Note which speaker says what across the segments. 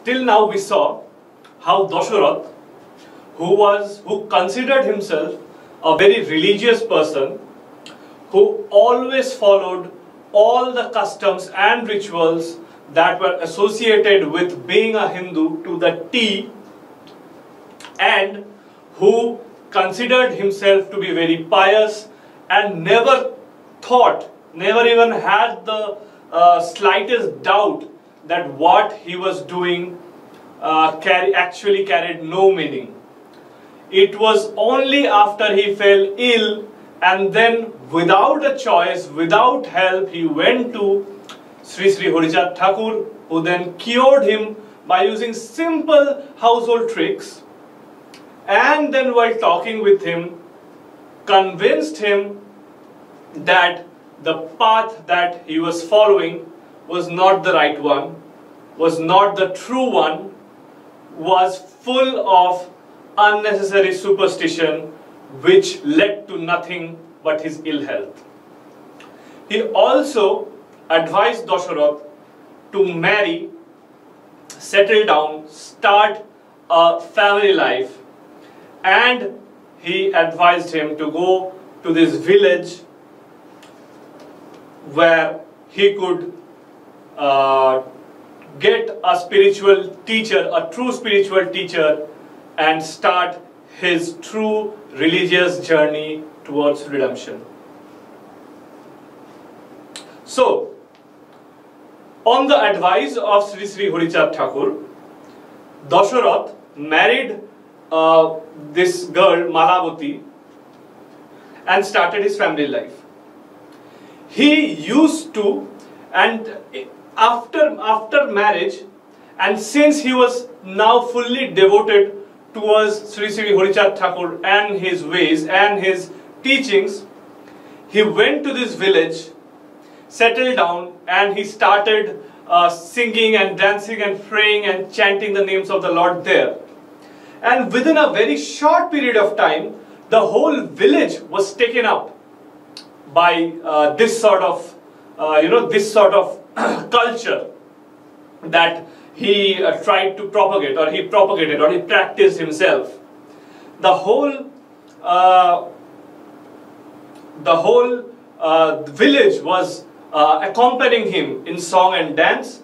Speaker 1: till now we saw how Dasharath, who considered himself a very religious person, who always followed all the customs and rituals that were associated with being a Hindu to the T, and who considered himself to be very pious and never even had the slightest doubt that what he was doing actually carried no meaning. It was only after he fell ill, and then without a choice, without help, he went to Sri Sri Harichand Thakur, who then cured him by using simple household tricks, and then while talking with him, convinced him that the path that he was following was not the right one, was not the true one, was full of unnecessary superstition which led to nothing but his ill health. He also advised Dasharath to marry, settle down, start a family life, and he advised him to go to this village where he could get a spiritual teacher, a true spiritual teacher, and start his true religious journey towards redemption. So, on the advice of Sri Sri Harichand Thakur, Dasharath married this girl Malavati and started his family life. He used to, and after marriage, and since he was now fully devoted towards Sri Sri Harichand Thakur and his ways and his teachings, he went to this village, settled down, and he started singing and dancing and praying and chanting the names of the Lord there. And within a very short period of time, the whole village was taken up by this sort of culture that he tried to propagate, or he propagated, or he practiced himself. The whole village was accompanying him in song and dance.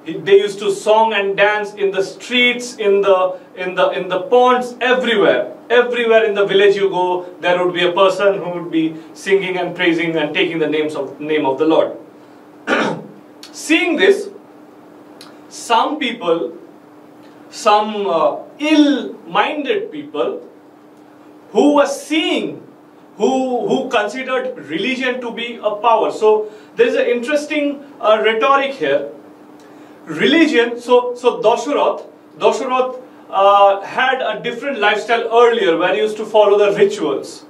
Speaker 1: They used to song and dance in the streets, in the ponds, everywhere. Everywhere in the village you go, there would be a person who would be singing and praising and taking the name of the Lord. Seeing this, some people, some ill-minded people who were seeing, who considered religion to be a power. So there is an interesting rhetoric here. Religion, so Dasharath had a different lifestyle earlier, where he used to follow the rituals.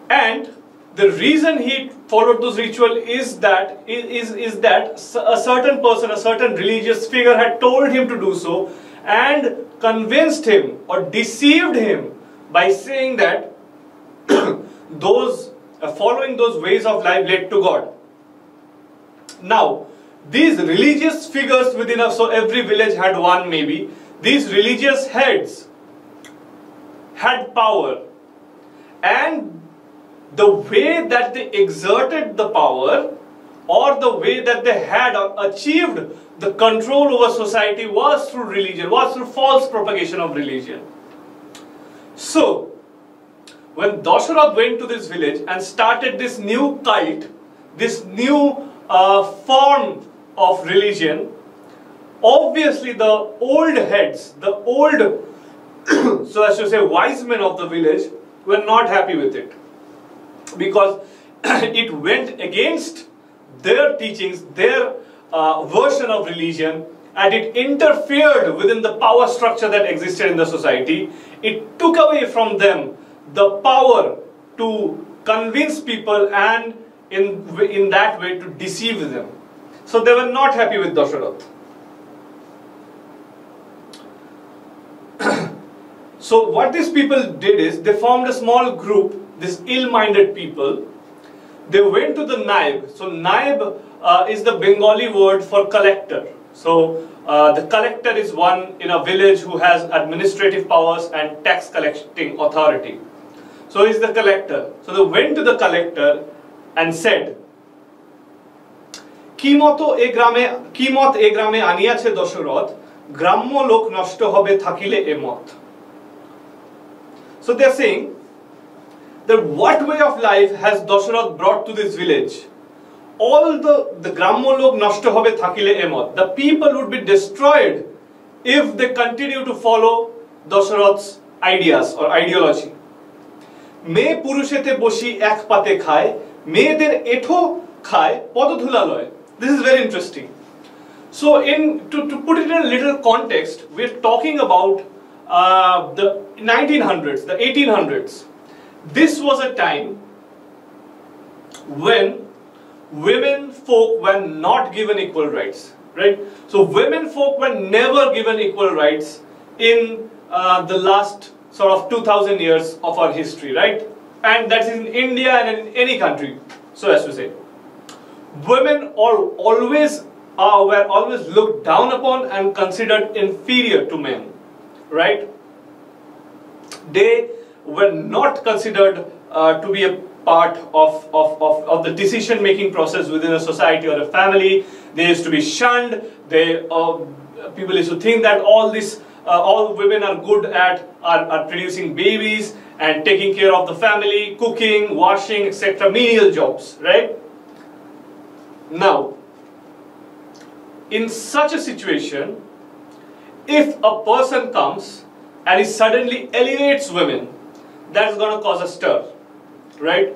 Speaker 1: And the reason he followed those rituals is that a certain person, a certain religious figure had told him to do so, and convinced him or deceived him by saying that following those ways of life led to God. Now, these religious figures within us, so every village had one maybe, these religious heads had power, and the way that they exerted the power, or the way that they had achieved the control over society, was through religion, was through false propagation of religion. So, when Dasharath went to this village and started this new cult, this new form of religion, obviously the old heads, the old, so as to say, wise men of the village were not happy with it, because it went against their teachings, their version of religion, and it interfered within the power structure that existed in the society. It took away from them the power to convince people, and in that way to deceive them. So they were not happy with Dasharath. So what these people did is, they formed a small group, these ill-minded people. They went to the Naib. So Naib is the Bengali word for collector. So the collector is one in a village who has administrative powers and tax collecting authority. So he's the collector. So they went to the collector and said, "Kimot e grame aniyache Dasharath, grammo lok noshto hobe thakile emot." So they are saying that what way of life has Dasharath brought to this village? All the grammo lok noshto hobe thakile emot. The people would be destroyed if they continue to follow Dasharath's ideas or ideology. Me purushete boshi ek pate khai, meyeder etho khai pododhula loy. This is very interesting. So to put it in a little context, we are talking about the 1900s, the 1800s. This was a time when women folk were not given equal rights, right? So women folk were never given equal rights in the last sort of 2000 years of our history, right? And that's in India and in any country, so as to say. Women were always looked down upon and considered inferior to men, right? They were not considered to be a part of the decision-making process within a society or a family. They used to be shunned. People used to think that all women are good at are producing babies and taking care of the family, cooking, washing, etc. Menial jobs, right? Now, in such a situation, if a person comes and he suddenly elevates women, that's going to cause a stir, right?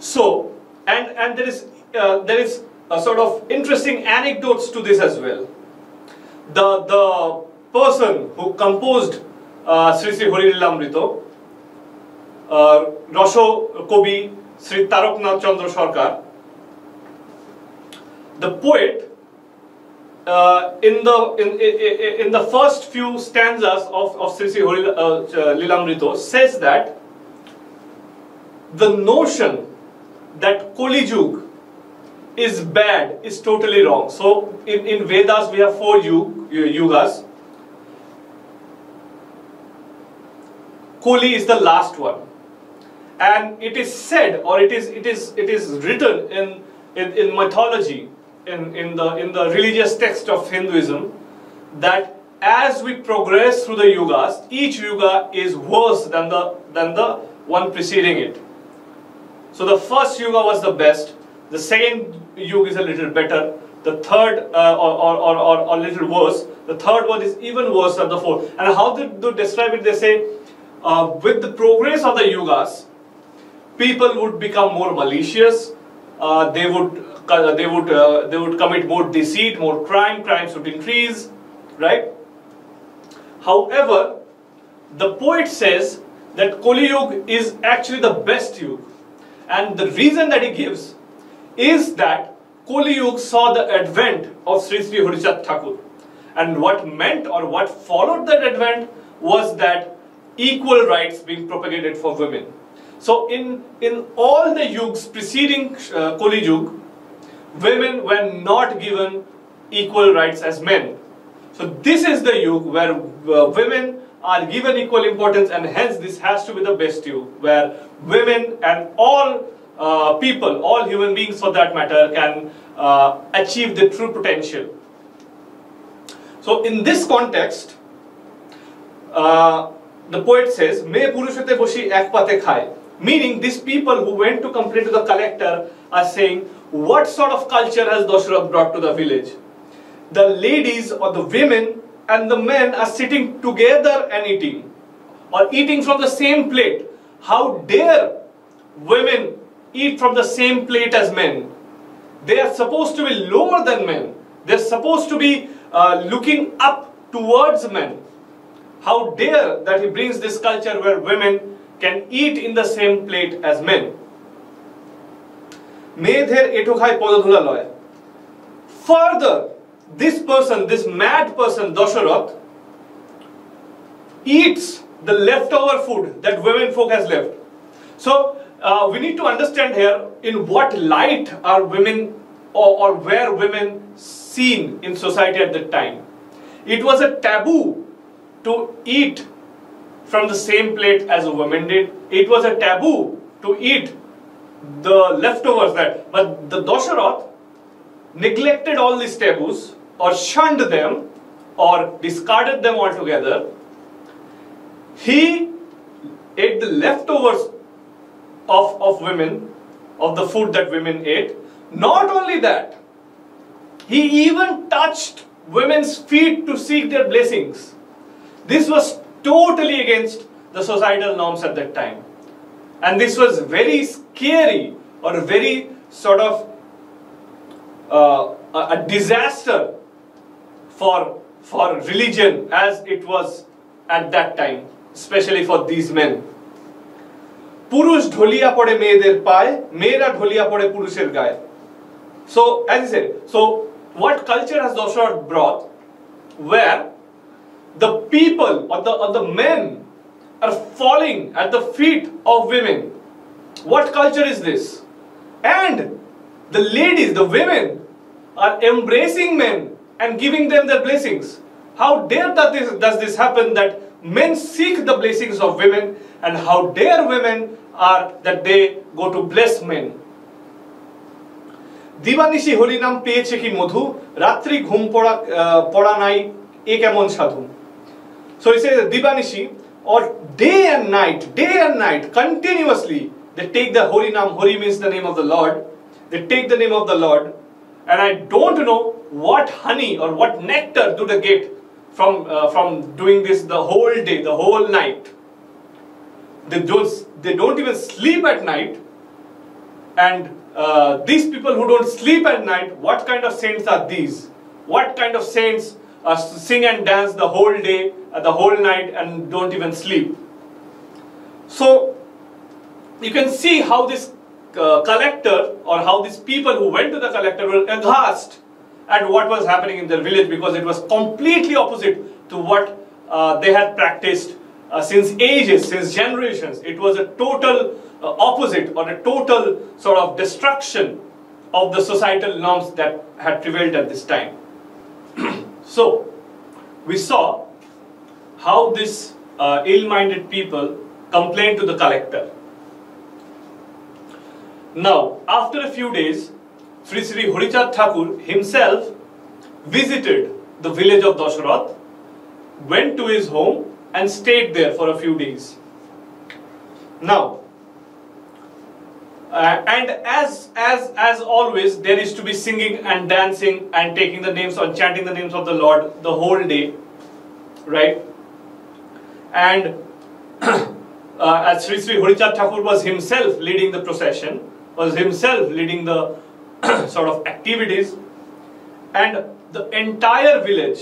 Speaker 1: So, and there is a sort of interesting anecdotes to this as well. The person who composed Sri Sri Harichand Rasho Kobi Sri Taraknath Chandra Sarkar, the poet, in the first few stanzas of Sri Sri Lilamrito says that the notion that Kali Yuga is bad is totally wrong. So in Vedas we have 4 yugas. Kali is the last one, and it is said, or it is written in mythology, in the religious text of Hinduism, that as we progress through the yugas, each yuga is worse than the one preceding it. So the first yuga was the best, the second yuga is a little better, the third or a little worse, the third one is even worse than the fourth. And how they describe it, they say, with the progress of the yugas, people would become more malicious, they would commit more deceit, more crimes would increase, right? However, the poet says that Kali Yuga is actually the best yuga, and the reason that he gives is that Kali Yuga saw the advent of Sri Sri Harichand Thakur, and what meant or what followed that advent was that equal rights being propagated for women. So in all the yugas preceding Kali Yuga, women were not given equal rights as men. So this is the yuga where women are given equal importance, and hence this has to be the best yuga, where women and all people, all human beings for that matter, can achieve the true potential. So in this context, the poet says, "Me purushate boshi ek pate khai," meaning these people who went to complain to the collector are saying, what sort of culture has Dasharath brought to the village? The ladies or the women and the men are sitting together and eating, or eating from the same plate. How dare women eat from the same plate as men? They are supposed to be lower than men. They are supposed to be looking up towards men. How dare that he brings this culture where women can eat in the same plate as men. Further, this person, this mad person, Dasharath, eats the leftover food that women folk has left. So we need to understand here in what light are women or where women seen in society at that time. It was a taboo to eat from the same plate as a woman did. It was a taboo to eat the leftovers that. But the Dasharath neglected all these taboos or shunned them or discarded them altogether. He ate the leftovers of women, of the food that women ate. Not only that, he even touched women's feet to seek their blessings. This was totally against the societal norms at that time. And this was very scary or very sort of a disaster for religion as it was at that time, especially for these men. Purush dholiya pore meyeder paye, mera dholiya pore purusher gaye. So, as I said, so what culture has Dasharath brought, where the people or the men are falling at the feet of women. What culture is this? And the ladies, the women, are embracing men and giving them their blessings. How dare does this happen, that men seek the blessings of women, and how dare women are that they go to bless men? Divanishi horinam peyeche ki madhu, ratri ghum pora nai ek emon sadhu. So he says Divanishi, or day and night, continuously, they take the horinam. Hori means the name of the Lord. They take the name of the Lord, and I don't know what honey or what nectar do they get from doing this the whole day, the whole night. They don't even sleep at night. And these people who don't sleep at night, what kind of saints are these? What kind of saints sing and dance the whole day, the whole night, and don't even sleep? So you can see how this collector, or how these people who went to the collector were aghast at what was happening in their village, because it was completely opposite to what they had practiced since ages, since generations. It was a total opposite, or a total sort of destruction of the societal norms that had prevailed at this time. So we saw how this ill-minded people complained to the collector. Now, after a few days, Sri Sri Harichand Thakur himself visited the village of Dasharath, went to his home and stayed there for a few days. Now, and as always, there is to be singing and dancing and taking the names or chanting the names of the Lord the whole day, right? And as Sri Sri Harichand Thakur was himself leading the procession, was himself leading the sort of activities, and the entire village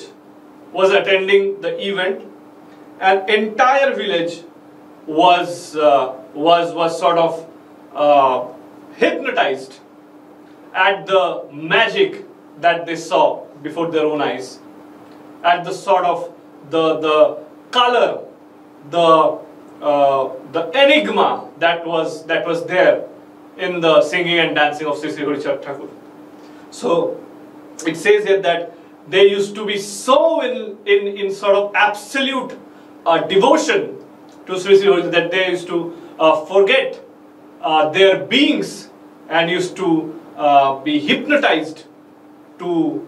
Speaker 1: was attending the event, and entire village was sort of hypnotized at the magic that they saw before their own eyes, at the sort of the color, the enigma that was there in the singing and dancing of Sri Sri Harichand Thakur. So it says here that they used to be so in sort of absolute devotion to Sri Sri Harichand that they used to forget their beings and used to be hypnotized to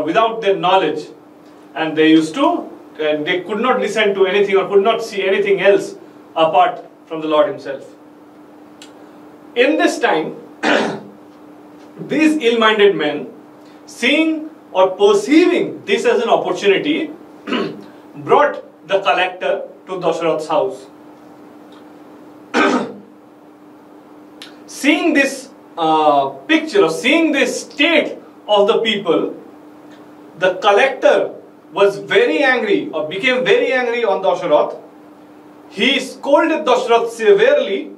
Speaker 1: without their knowledge, and they used to they could not listen to anything or could not see anything else apart from the Lord himself. In this time, these ill-minded men, seeing or perceiving this as an opportunity, brought the collector to Dasharath's house. Seeing this picture, or seeing this state of the people, the collector was very angry, or became very angry on Dasharath. He scolded Dasharath severely,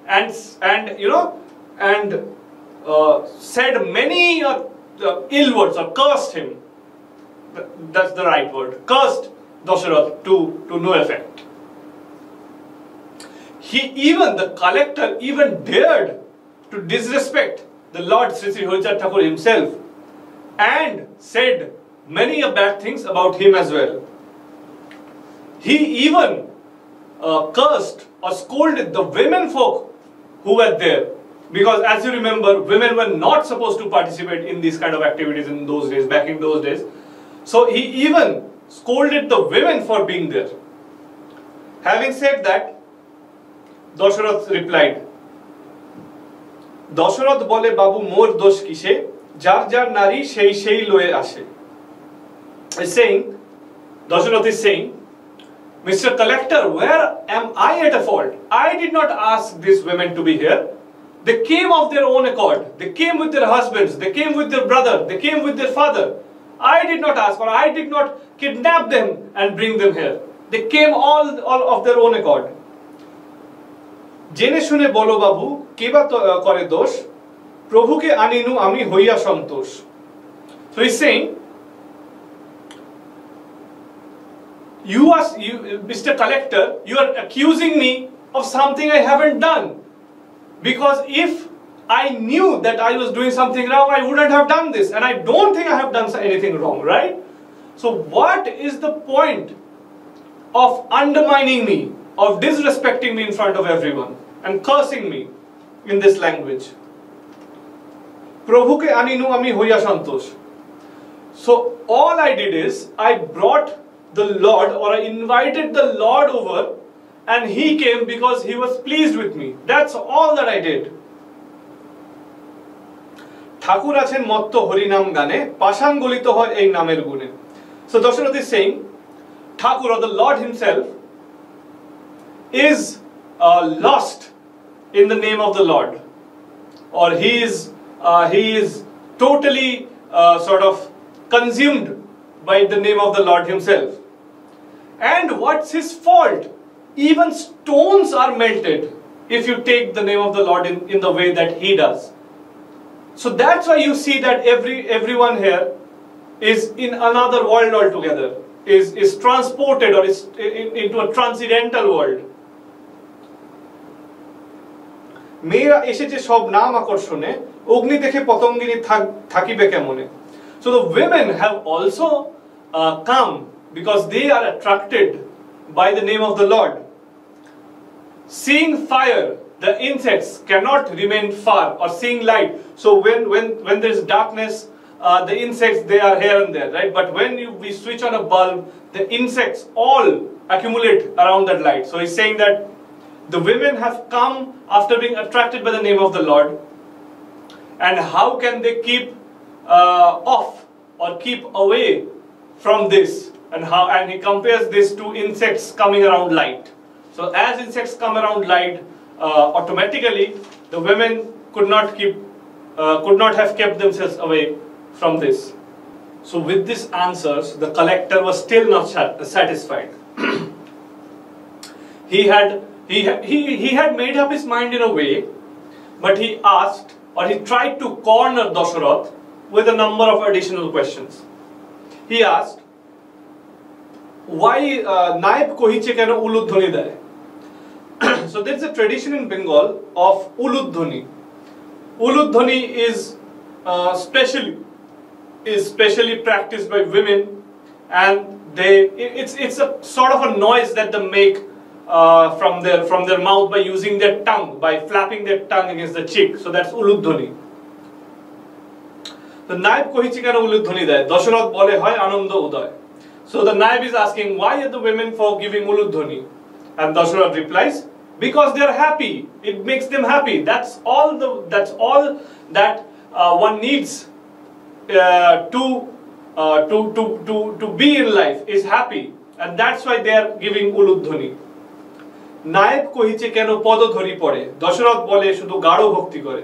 Speaker 1: and said many ill words, or cursed him. That's the right word. Cursed Dasharath to no effect. The collector even dared to disrespect the Lord Sri Sri Harichand Thakur himself, and said many bad things about him as well. He even cursed or scolded the women folk who were there, because as you remember, women were not supposed to participate in these kind of activities in those days, back in those days. So he even scolded the women for being there. Having said that, Dasharath replied, Dasharath bole babu mor dosh kishe, jar jar nari shei shei loe ashe. Is saying, Dasharath is saying, Mr. Collector, where am I at a fault? I did not ask these women to be here. They came of their own accord. They came with their husbands. They came with their brother. They came with their father. I did not ask, or I did not kidnap them and bring them here. They came all of their own accord. জেনে শুনে বলো বাবু কেবা করে দোষ প্রভুকে আনিনু আমি হইয়া সন্তোষ. So he's saying, you Mr. Collector, you are accusing me of something I haven't done, because if I knew that I was doing something wrong, I wouldn't have done this, and I don't think I have done anything wrong, right? So what is the point of undermining me, of disrespecting me in front of everyone and cursing me in this language? Prabhuke aninu ami hoya santosh. So all I did is I brought the Lord, or I invited the Lord over, and he came because he was pleased with me. That's all that I did. ঠাকুর আছেন মত্ত হরিনাম গানে পাষাণ গলিত হয় এই নামের গুণে. So Dasharath is saying, Thakur, or the Lord himself, is lost in the name of the Lord, or he is totally sort of consumed by the name of the Lord himself. And what's his fault? Even stones are melted if you take the name of the Lord in the way that he does. So that's why you see that everyone here is in another world altogether, is transported or is into a transcendental world. মেয়েরা এসেছে সব নাম আকর্ষণে অগ্নি দেখে পতঙ্গিনী থাকিবে কেমনে. So the women have also come because they are attracted by the name of the Lord. Seeing fire, the insects cannot remain far, or seeing light. So when there is darkness, the insects, they are here and there, right? But when we switch on a bulb, the insects all accumulate around that light. So he's saying that the women have come after being attracted by the name of the Lord, and how can they keep off or keep away from this? And he compares this to insects coming around light. So as insects come around light, automatically the women could not have kept themselves away from this. So with these answers, the collector was still not satisfied. He had made up his mind in a way, but he asked, or he tried to corner Dasharath with a number of additional questions. He asked, why naib kohiche keno uludhoni deয়? So there is a tradition in Bengal of uludhoni. Uludhoni is specially practiced by women, and it's a sort of a noise that they make from their mouth by using their tongue, by flapping their tongue against the cheek. So that's uludhoni. The naib kohiche keno uludhoni deয়? Dasharath bole hoy anando udoy. So the naib is asking, why are the women for giving uludhoni? And Dasharath replies, because they are happy. It makes them happy. That's all that one needs to be in life, is happy, and that's why they are giving uludhoni. নায়েব কহিছে কেন পদধরি পড়ে? দশরথ বলে শুধু গাঢ় ভক্তি করে.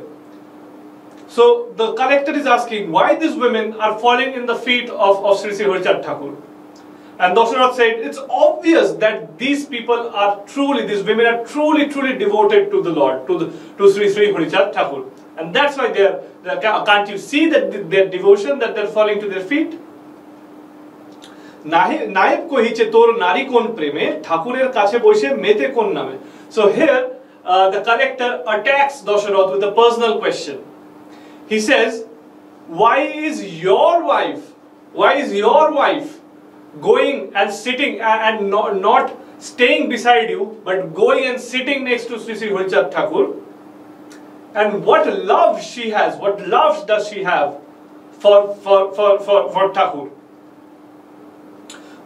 Speaker 1: So the collector is asking why these women are falling in the feet of Sri Sri Harichand Thakur. And Dasharath said, it's obvious that these women are truly devoted to the Lord, to Sri Sri Harichand Thakur. And that's why can't you see that their devotion, that they're falling to their feet? নায়েব কহিছে তোর নারী কোন প্রেমে ঠাকুরের কাছে বসে মেতে কোন নামে. So here the collector attacks Dasharath with a personal question. he says, why is your wife going and sitting and not staying beside you, but going and sitting next to Sri Sri Harichand Thakur? And what love she has, what love does she have for Thakur?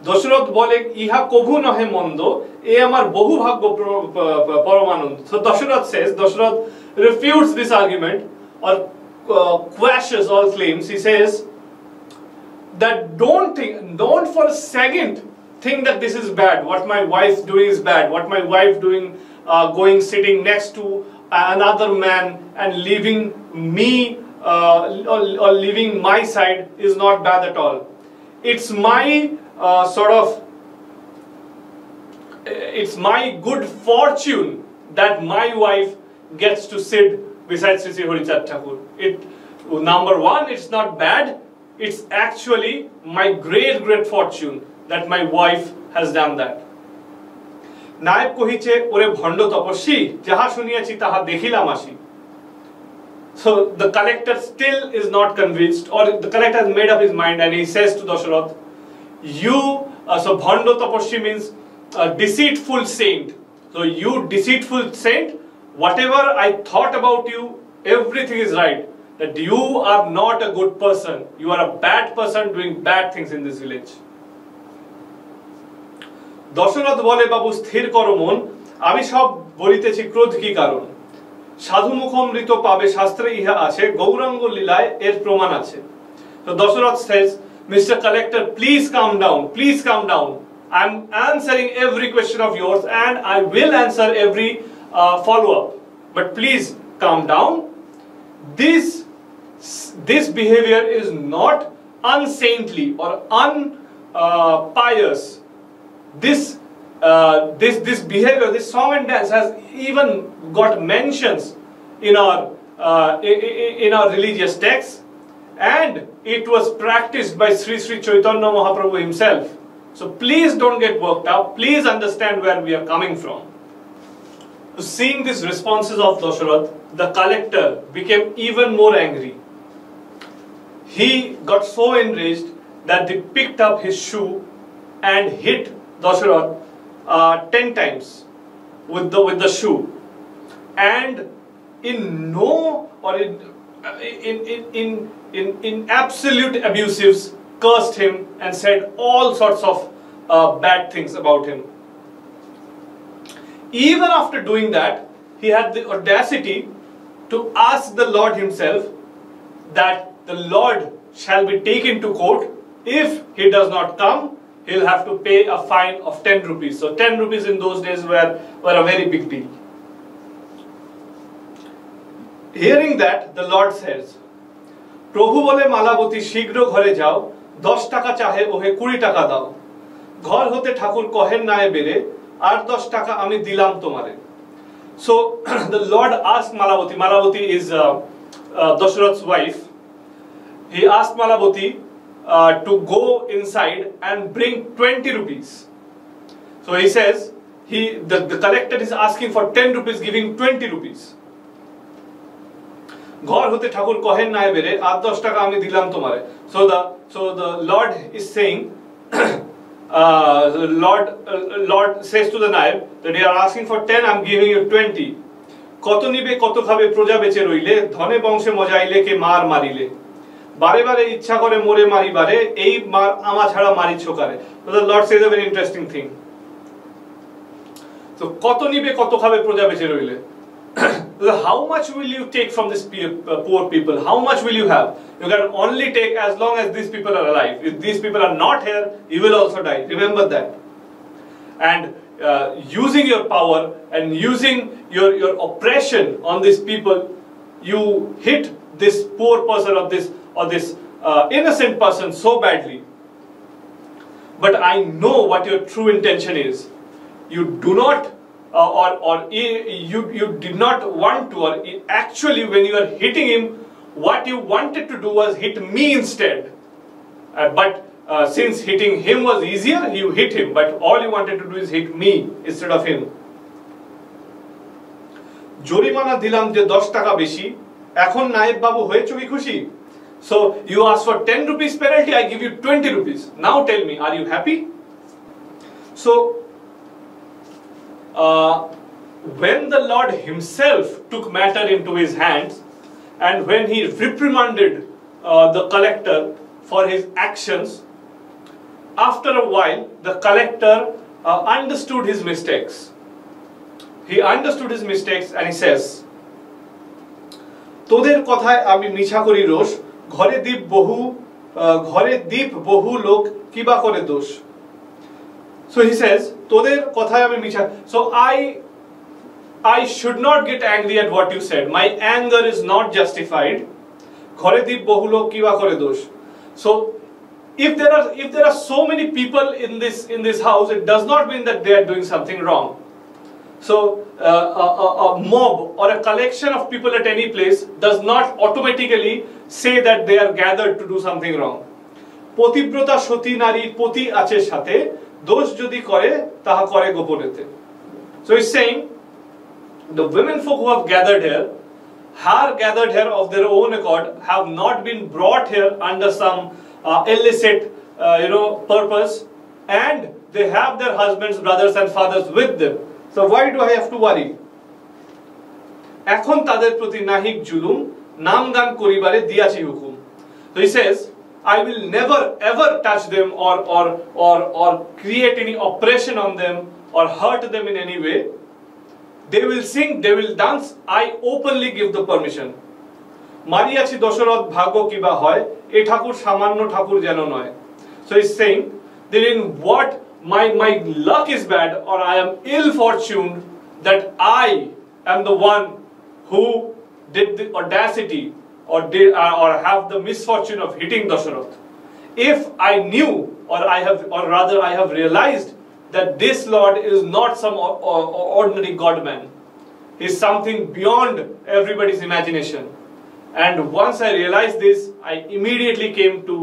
Speaker 1: Dasharath বলে ইহা কভু নহে মন্দ এ আমার বহু ভাগ্য পরমানন্দ. So Dasharath refutes this argument or quashes all claims. He says that don't for a second think that this is bad, what my wife doing is bad, what my wife doing going sitting next to another man and leaving me or leaving my side is not bad at all. It's my it's my good fortune that my wife gets to sit beside Sri Sri Harichand Thakur. Number one, it's not bad. It's actually my great fortune that my wife has done that. নায়েব কহিছে ওরে ভণ্ড তপস্বী যাহা শুনিয়াছি তাহা দেখিলাম আসি. So the collector still is not convinced, or the collector has made up his mind, and he says to Dasharath, so bhando tapaswi means a deceitful saint. So you deceitful saint, whatever I thought about you, everything is right. That you are not a good person. You are a bad person doing bad things in this village. Dasharath bole babu sthir koro mon, ami sob bolitechi krodh ki karon. Sadhu mukhomrito pabe shastre iha ache, gaurango lilay er proman ache. So Dasharath says, Mr. Collector, please calm down. Please calm down. I'm answering every question of yours, and I will answer every follow-up. But please calm down. This behavior is not unsaintly or unpious. This behavior, this song and dance, has even got mentions in our religious texts. And it was practiced by Sri Sri Chaitanya Mahaprabhu himself. So please don't get worked up. Please understand where we are coming from. Seeing these responses of Dasharath, the collector became even more angry. He got so enraged that he picked up his shoe and hit Dasharath 10 times with the shoe. And in absolute abusives, cursed him and said all sorts of bad things about him. Even after doing that, he had the audacity to ask the Lord himself that the Lord shall be taken to court. If he does not come, he'll have to pay a fine of 10 rupees. So 10 rupees in those days were a very big deal. Hearing that, the Lord says, প্রভু বলে মালাবতী শীঘ্র ঘরে যাও 10 টাকা চাহে ওহে 20 টাকা দাও ঘর হতে ঠাকুর কহেন নায়ে বেরে আর 10 টাকা আমি দিলাম তোমারে. So the Lord asked Malavati is Dasharath's wife. He asked Malavati to go inside and bring 20 rupees. So he says the collector is asking for 10 rupees, giving 20 rupees. ঘর হতে ঠাকুর কহেন নাই বেরে আর 10 টাকা আমি দিলাম তোমারে. So the Lord is saying the Lord says to the naib that you are asking for 10, I'm giving you 20. কত নিবে কত খাবে প্রজা বেচে রইলে ধনে বংশে মজাইলে কে মার মারিলে বারে বারে ইচ্ছা করে মোরে মারিবারে এই মার আমা ছাড়া মারি ছোকারে. So the Lord says a very interesting thing. So কত নিবে কত খাবে প্রজা বেচে রইলে. How much will you take from these poor people? How much will you have? You can only take as long as these people are alive. If these people are not here, you will also die. Remember that. And using your power and using your oppression on these people, you hit this poor person or this innocent person so badly. But I know what your true intention is. You do not you did not want to, or actually when you are hitting him, what you wanted to do was hit me instead. But since hitting him was easier, you hit him. But all you wanted to do is hit me instead of him. জরিমানা দিলাম যে 10 টাকা বেশি এখন নায়েব বাবু হয়েছো কি খুশি? So you ask for 10 rupees penalty, I give you 20 rupees. Now tell me, are you happy? So when the Lord himself took matter into his hands, and when he reprimanded the collector for his actions, after a while the collector understood his mistakes. He understood his mistakes and he says, তোদের কথায় আমি মিছা করি রোষ, ঘরে দীপ বহু লোক কিবা করে দোষ. So he says, তোদের কথায় আমি মিছা. So I should not get angry at what you said. My anger is not justified. ঘরে দীপ বহু লোক কিবা করে দোষ. So if there are so many people in this house, it does not mean that they are doing something wrong. So a mob or a collection of people at any place does not automatically say that they are gathered to do something wrong. পতিব্রতা সতী নারী পতি আছে সাথে, দোষ যদি করে তাহা করে গোপনেতে. So he's saying the women folk who have gathered here of their own accord, have not been brought here under some illicit purpose, and they have their husbands, brothers and fathers with them. So why do I have to worry? এখন তাদের প্রতি নাহিক জুলুম, নাম গান করিবারে দিয়াছি হুকুম. So he says, I will never ever touch them or create any oppression on them or hurt them in any way. They will sing, they will dance, I openly give the permission. মারিয়াছি Dasharath ভাগ্য কিবা হয়, এ ঠাকুর সামান্য ঠাকুর যেন নয়. So he's saying that in what my luck is bad, or I am ill-fortuned, that I am the one who did the audacity or have the misfortune of hitting Dasharath. If I knew, or rather I have realized that this Lord is not some ordinary God man. He is something beyond everybody's imagination. And once I realized this, I immediately came to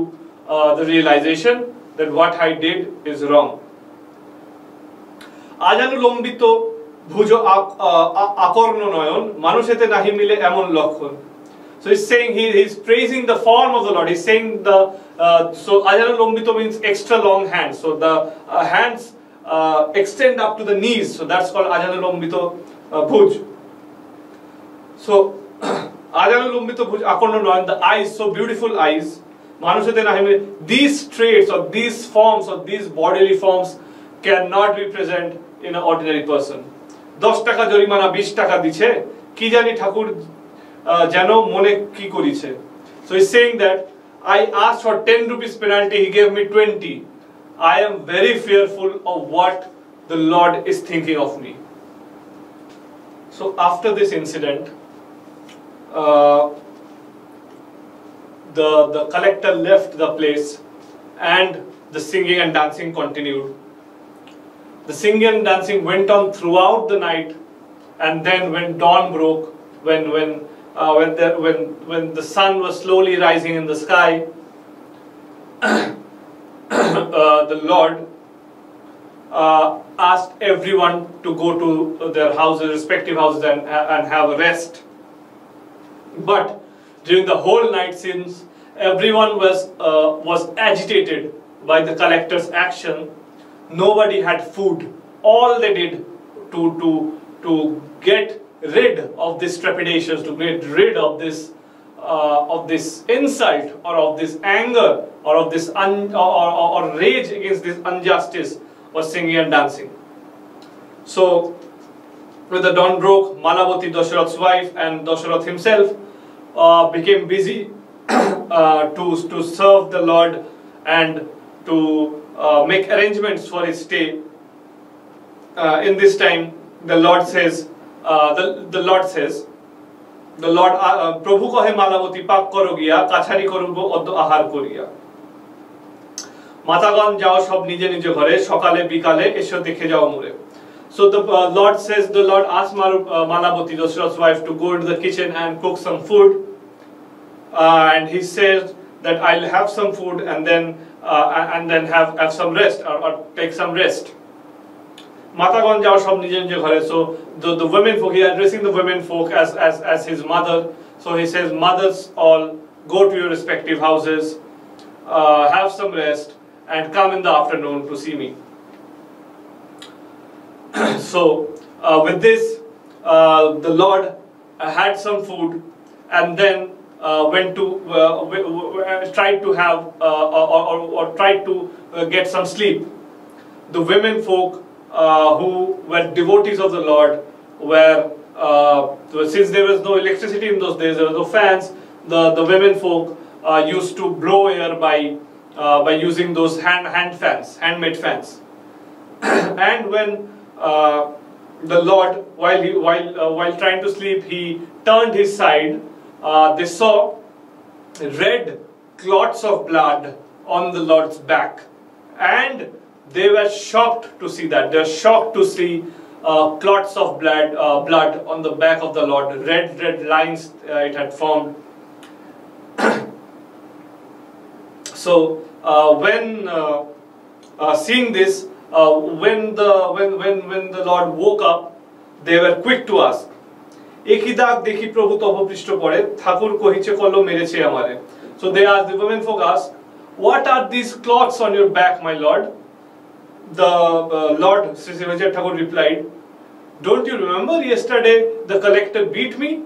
Speaker 1: the realization that what I did is wrong. আজানুলম্বিত ভুজ আকর্ণ নয়ন, মানুষেতে নাহি মিলে এমন লক্ষণ. So he's saying he's praising the form of the Lord. He's saying so ajanulombito means extra long hands. So the hands extend up to the knees. So that's called ajanulombito bhuj. So ajanulombito bhuj akorno noyan, the eyes, so beautiful eyes. Manushete nahi mile. These traits or these forms or these bodily forms cannot be present in an ordinary person. 10 টাকা জরিমানা 20 টাকা দিছে, কি জানি ঠাকুর যেন মনে কি করিছে. So he's saying that I asked for 10 rupees penalty, he gave me 20. I am very fearful of what the Lord is thinking of me. So after this incident, the collector left the place and the singing and dancing continued. The singing and dancing went on throughout the night, and then when dawn broke, when the sun was slowly rising in the sky, the Lord asked everyone to go to their houses, respective houses, and have a rest. But during the whole night, since everyone was agitated by the collector's action, nobody had food. All they did to get rid of this trepidation, to get rid of this insult or of this anger or of this or rage against this injustice, was singing and dancing. So when the dawn broke, Malavati, Dasharath's wife, and Dasharath himself became busy to serve the Lord and to make arrangements for his stay. In this time, the Lord says, প্রভু কহে মালাবতী পাক করো গিয়া, কাছারি করব অদ্য আহার করিয়া। মাতাগণ যাও সব নিজে নিজে ঘরে, সকালে বিকালে এসো দেখে যাও মোরে. So the Lord asked Malavati, Dasharath's wife, to go into the kitchen and cook some food. And he says that I'll have some food and then have some rest or take some rest. Matagon jao sob nije nije ghore. So the women folk, he is addressing the women folk as his mother. So he says, mothers all, go to your respective houses, have some rest, and come in the afternoon to see me. So with this, the Lord had some food, and then went to tried to have or tried to get some sleep. The women folk who were devotees of the Lord were, since there was no electricity in those days, there were no fans. The women folk used to blow air by using those handmade fans. And when the Lord, while trying to sleep, he turned his side, they saw red clots of blood on the Lord's back, and they were shocked to see that. They were shocked to see clots of blood on the back of the Lord, red lines it had formed. So when seeing this, when the Lord woke up, they were quick to ask, "Eki dag dekhi Prabhu tobo prishto pore, Thakur kohiche kollo mereche amare." So they asked, the women folk asked, "What are these clots on your back, my Lord?" The Lord Sri Sri Harichand Thakur replied, "Don't you remember yesterday the collector beat me?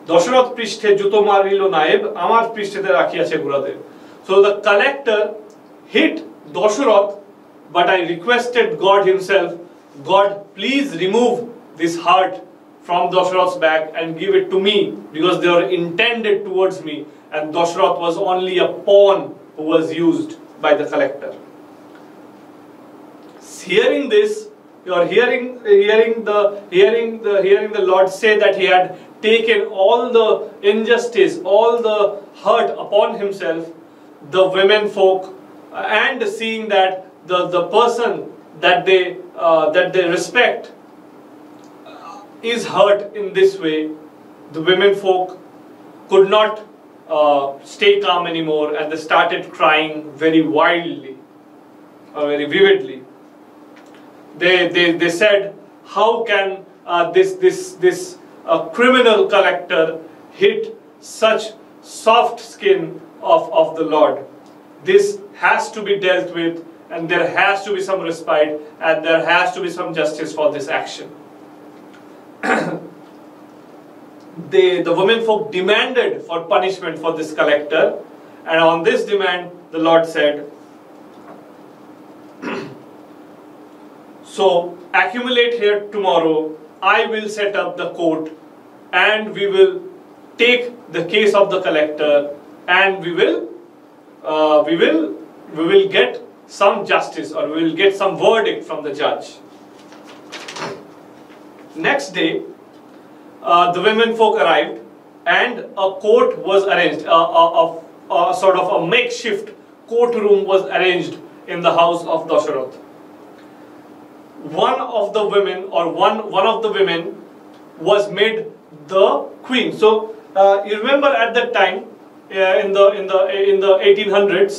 Speaker 1: Dasharath prishthe juto marilo naib, amar prishtete rakhiyache Gurudev." So the collector hit Dasharath, but I requested God himself, "God, please remove this heart from Dasharath's back and give it to me, because they were intended towards me, and Dasharath was only a pawn who was used by the collector." Hearing this, you are hearing the Lord say that he had taken all the injustice, all the hurt upon himself. The women folk, and seeing that the person that they respect is hurt in this way, the women folk could not stay calm anymore, and they started crying very wildly, very vividly. They said, "How can this criminal collector hit such soft skin of the Lord? This has to be dealt with, and there has to be some respite, and there has to be some justice for this action." The women folk demanded for punishment for this collector, and on this demand the Lord said, "So accumulate here tomorrow, I will set up the court, and we will take the case of the collector, and we will get some justice, or we will get some verdict from the judge." Next day, the women folk arrived, and a court was arranged. A sort of a makeshift courtroom was arranged in the house of Dasharath. One of the women was made the queen. So you remember at that time, in the 1800s,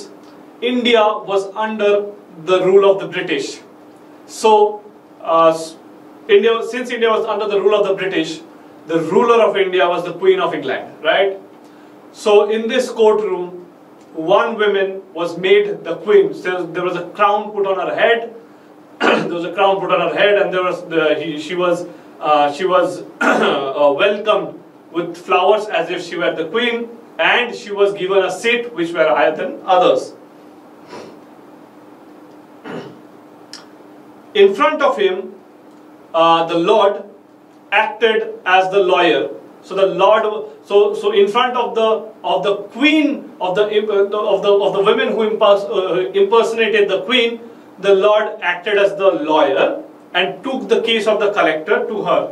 Speaker 1: India was under the rule of the British. So since India was under the rule of the British, the ruler of India was the Queen of England, right? So in this courtroom, one woman was made the queen. So there was a crown put on her head. There was a crown put on her head, and she was welcomed with flowers as if she were the queen, and she was given a seat which were higher than others. In front of him, the Lord acted as the lawyer. So the Lord, so in front of the queen of the women who impersonated the queen, the Lord acted as the lawyer and took the case of the collector to her.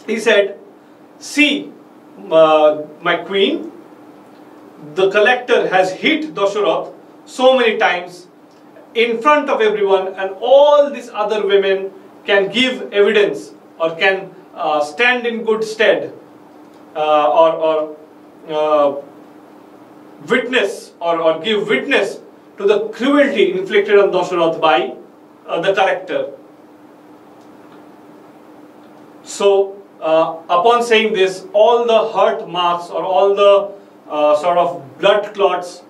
Speaker 1: He said, "See, my queen, the collector has hit Dasharath so many times in front of everyone, and all these other women can give evidence, or can stand in good stead, or witness, or give witness to the cruelty inflicted on Dasharath by the collector." So upon saying this, all the hurt marks or all the sort of blood clots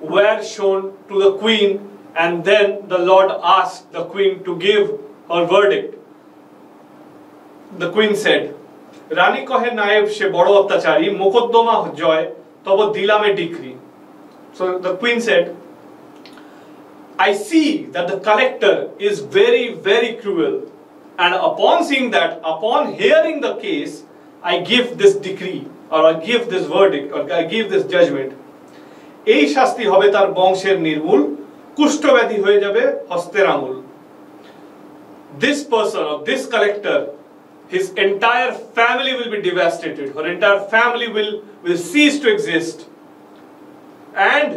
Speaker 1: were shown to the queen, and then the Lord asked the queen to give her verdict. The queen said, Rani kohe naib she boro attachari mokoddoma joy tobo dilame decree. So the queen said, I see that the collector is very, very cruel, and upon seeing that, upon hearing the case, I give this decree, or I give this verdict, or I give this judgment. এই শাস্তি হবে তার বংশের নির্মূল, কুষ্ঠব্যাধি হয়ে যাবে হস্তের আঙুল. This person or this collector, his entire family will be devastated. Her entire family will cease to exist. And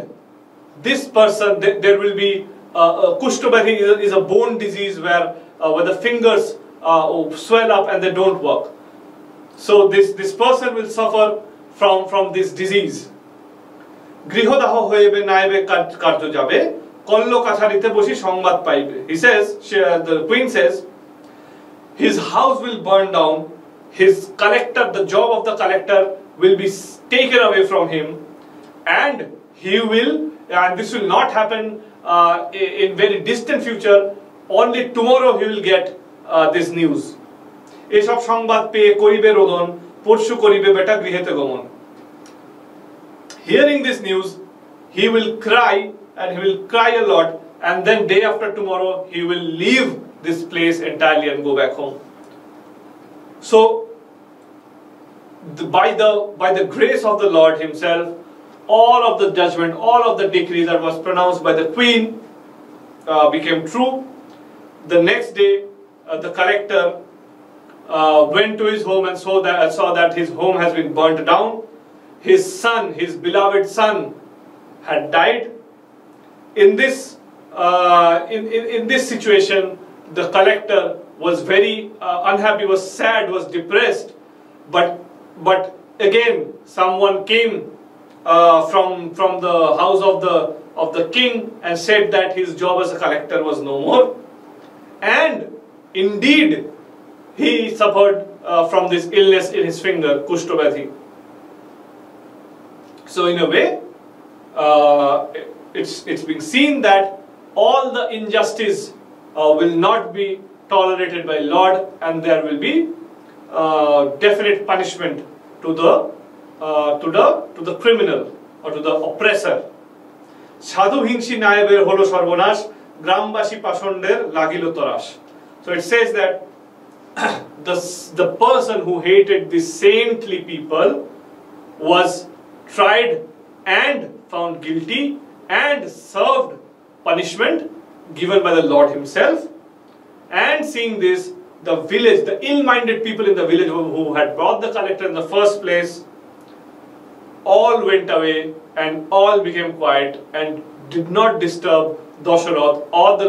Speaker 1: this person, there will be kushtabhathi is a bone disease where the fingers swell up and they don't work. So this person will suffer from this disease. Grihadaha হইবে নাইবে কার্য যাবে কল্ল কাছারিতে বসি সংবাদ পাইবে. He says, the queen says, his house will burn down, his collector, the job of the collector will be taken away from him, and he will, and this will not happen in very distant future, only tomorrow he will get this news. এসব সংবাদ পেয়ে করিবে রোদন, পরশু করিবে বেটা গৃহেতে গমন. Hearing this news, he will cry, and he will cry a lot, and then day after tomorrow he will leave this place entirely and go back home. So by the grace of the Lord himself, all of the judgment, all of the decree that was pronounced by the queen became true. The next day the collector went to his home and saw that his home has been burnt down. His son, his beloved son, had died. In this situation, the collector was very unhappy, was sad, was depressed. But again, someone came from the house of the king and said that his job as a collector was no more. And indeed, he suffered from this illness in his finger, kushtabhathi. So in a way, it's being seen that all the injustice will not be tolerated by Lord, and there will be definite punishment to the criminal or to the oppressor. Sadhu hinsi nayeber holo sarbonash, গ্রামবাসী পাষণ্ডের লাগিল তরাস. So it says that the person who hated the saintly people was tried and found guilty and served punishment given by the Lord himself. And seeing this, the village, the ill-minded people in the village who had brought the collector in the first place, all went away and all became quiet and did not disturb Dasharath or the